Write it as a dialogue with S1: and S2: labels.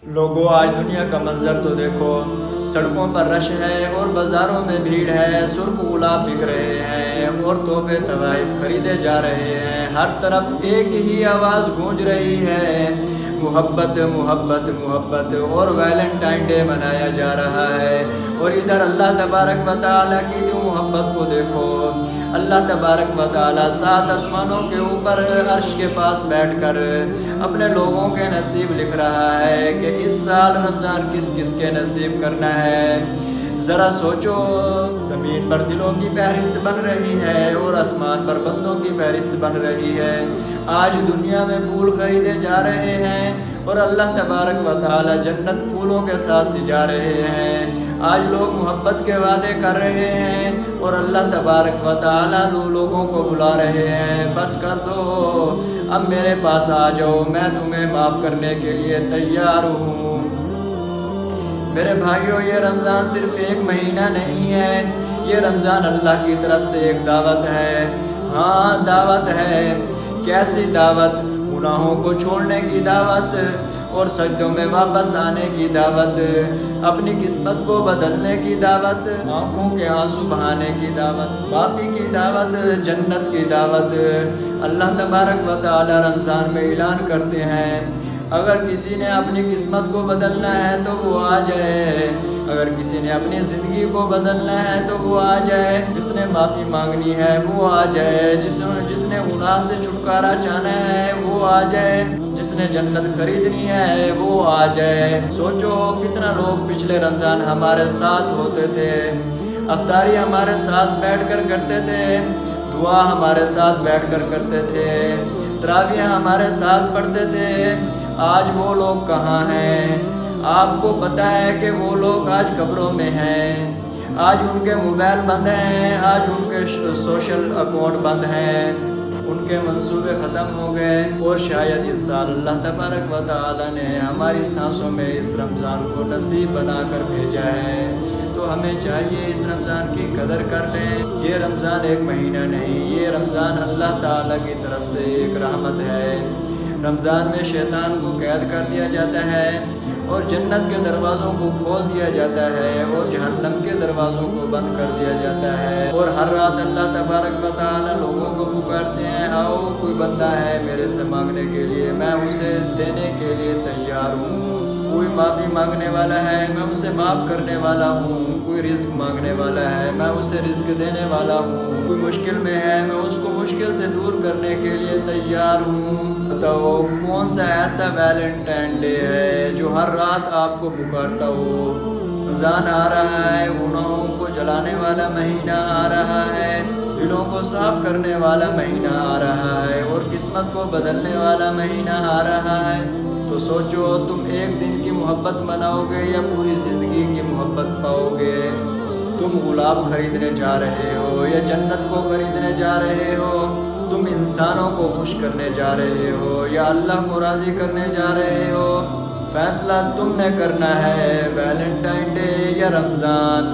S1: لوگوں آج دنیا کا منظر تو دیکھو، سڑکوں پر رش ہے اور بازاروں میں بھیڑ ہے، سرخ گلاب بک رہے ہیں اور تحفے تحائف خریدے جا رہے ہیں، ہر طرف ایک ہی آواز گونج رہی ہے، محبت محبت محبت، اور ویلنٹائن ڈے منایا جا رہا ہے۔ اور ادھر اللہ تبارک و تعالیٰ کی جو محبت کو دیکھو، اللہ تبارک و تعالیٰ 7 آسمانوں کے اوپر عرش کے پاس بیٹھ کر اپنے لوگوں کے نصیب لکھ رہا ہے کہ اس سال رمضان کس کس کے نصیب کرنا ہے۔ ذرا سوچو، زمین پر دلوں کی فہرست بن رہی ہے اور آسمان پر بندوں کی فہرست بن رہی ہے۔ آج دنیا میں پھول خریدے جا رہے ہیں اور اللہ تبارک و تعالی جنت پھولوں کے ساتھ سجا رہے ہیں۔ آج لوگ محبت کے وعدے کر رہے ہیں اور اللہ تبارک و تعالی لوگوں کو بلا رہے ہیں، بس کر دو، اب میرے پاس آ جاؤ، میں تمہیں معاف کرنے کے لیے تیار ہوں۔ میرے بھائیوں، یہ رمضان صرف ایک مہینہ نہیں ہے، یہ رمضان اللہ کی طرف سے ایک دعوت ہے۔ ہاں، دعوت ہے۔ کیسی دعوت؟ گناہوں کو چھوڑنے کی دعوت اور سجدوں میں واپس آنے کی دعوت، اپنی قسمت کو بدلنے کی دعوت، آنکھوں کے آنسو بہانے کی دعوت، معافی کی دعوت، جنت کی دعوت۔ اللہ تبارک و تعالی رمضان میں اعلان کرتے ہیں، اگر کسی نے اپنی قسمت کو بدلنا ہے تو وہ آ جائے، اگر کسی نے اپنی زندگی کو بدلنا ہے تو وہ آ جائے، جس نے معافی مانگنی ہے وہ آ جائے، جس نے گناہ سے چھٹکارا چاہنا ہے وہ آ جائے، جس نے جنت خریدنی ہے وہ آ جائے۔ سوچو کتنا لوگ پچھلے رمضان ہمارے ساتھ ہوتے تھے، افطاری ہمارے ساتھ بیٹھ کر کرتے تھے، دعا ہمارے ساتھ بیٹھ کر کرتے تھے، تراویح ہمارے ساتھ پڑھتے تھے۔ آج وہ لوگ کہاں ہیں؟ آپ کو پتہ ہے کہ وہ لوگ آج قبروں میں ہیں، آج ان کے موبائل بند ہیں، آج ان کے سوشل اکاؤنٹ بند ہیں، ان کے منصوبے ختم ہو گئے، اور شاید اس سال اللہ تبارک و تعالی نے ہماری سانسوں میں اس رمضان کو نصیب بنا کر بھیجا ہے۔ تو ہمیں چاہیے اس رمضان کی قدر کر لیں۔ یہ رمضان ایک مہینہ نہیں، یہ رمضان اللہ تعالیٰ کی طرف سے ایک رحمت ہے۔ رمضان میں شیطان کو قید کر دیا جاتا ہے اور جنت کے دروازوں کو کھول دیا جاتا ہے اور جہنم کے دروازوں کو بند کر دیا جاتا ہے، اور ہر رات اللہ تبارک و تعالی لوگوں کو پکارتے ہیں، آؤ کوئی بندہ ہے میرے سے مانگنے کے لیے، میں اسے دینے کے لیے تیار ہوں۔ کوئی معافی مانگنے والا ہے، میں اسے معاف کرنے والا ہوں، کوئی رزق مانگنے والا ہے، میں اسے رزق دینے والا ہوں، کوئی مشکل میں ہے، میں اس کو مشکل سے دور کرنے کے لیے تیار ہوں۔ بتاؤ کون سا ایسا ویلنٹائن ڈے ہے جو ہر رات آپ کو پکارتا ہو؟ رمضان آ رہا ہے، گناہوں کو جلانے والا مہینہ آ رہا ہے، دلوں کو صاف کرنے والا مہینہ آ رہا ہے، اور قسمت کو بدلنے والا مہینہ آ رہا ہے۔ تو سوچو، تم ایک دن کی محبت مناؤ گے یا پوری زندگی کی محبت پاؤ گے؟ تم گلاب خریدنے جا رہے ہو یا جنت کو خریدنے جا رہے ہو؟ تم انسانوں کو خوش کرنے جا رہے ہو یا اللہ کو راضی کرنے جا رہے ہو؟ فیصلہ تم نے کرنا ہے، ویلنٹائن ڈے یا رمضان۔